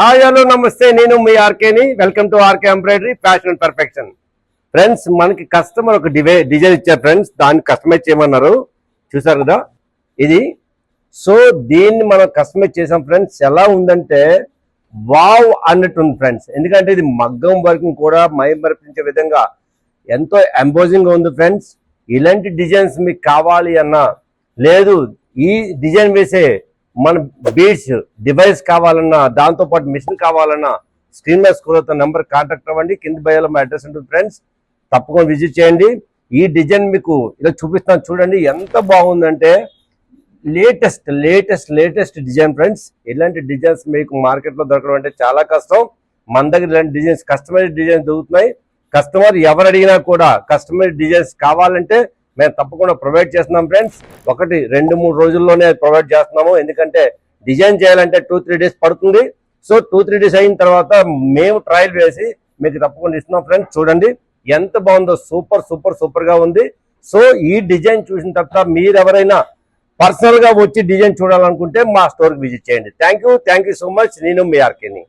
Hi hello నమస్తే, నేను మీ ఆర్కేని. Welcome to RK embroidery fashion and perfection. Friends, మనకి కస్టమర్ ఒక డిజైన్ ఇచ్చారు ఫ్రెండ్స్, దాన్ని కస్టమైజ్ చేయమన్నారు. చూసారు కదా ఇది. సో దీన్ని మనం కస్టమైజ్ చేసాం ఫ్రెండ్స్. ఎలా ఉందంటే వావ్ అన్నట్టు ఉంది ఫ్రెండ్స్. ఎందుకంటే ఇది మగ్గం వర్క్ కూడా మైమరిపించే విధంగా ఎంతో ఎంబోజింగ్ ఉంది ఫ్రెండ్స్. ఇలాంటి డిజైన్స్ మీకు కావాలి అన్నా, లేదు ఈ డిజైన్ వేసే మన బీడ్స్ డివైస్ కావాలన్నా, దాంతోపాటు మిషన్ కావాలన్నా స్క్రీన్ మీద స్క్రోల్ అవుతున్న నెంబర్ కాంటాక్ట్ అవ్వండి. కింద బయోలో మా అడ్రస్ ఉంటుంది ఫ్రెండ్స్. తప్పకుండా విజిట్ చేయండి. ఈ డిజైన్ మీకు ఇలా చూపిస్తాను చూడండి, ఎంత బాగుందంటే లేటెస్ట్ డిజైన్ ఫ్రెండ్స్. ఇలాంటి డిజైన్స్ మీకు మార్కెట్లో దొరకడం అంటే చాలా కష్టం. మన దగ్గర ఇలాంటి డిజైన్స్ కస్టమైజ్ డిజైన్స్ దొరుకుతున్నాయి. కస్టమర్ ఎవరు అడిగినా కూడా కస్టమైజ్ డిజైన్స్ కావాలంటే మేము తప్పకుండా ప్రొవైడ్ చేస్తున్నాం ఫ్రెండ్స్. 1-2-3 రోజుల్లోనే ప్రొవైడ్ చేస్తున్నాము. ఎందుకంటే డిజైన్ చేయాలంటే 2-3 డేస్ పడుతుంది. సో 2-3 డేస్ అయిన తర్వాత మేము ట్రయల్ వేసి మీకు తప్పకుండా ఇస్తున్నాం ఫ్రెండ్స్. చూడండి ఎంత బాగుందో, సూపర్ గా ఉంది. సో ఈ డిజైన్ చూసిన తర్వాత మీరు ఎవరైనా పర్సనల్ గా వచ్చి డిజైన్ చూడాలనుకుంటే మా స్టోర్కి విజిట్ చేయండి. Thank you so much. నేను మీ ఆర్కేని.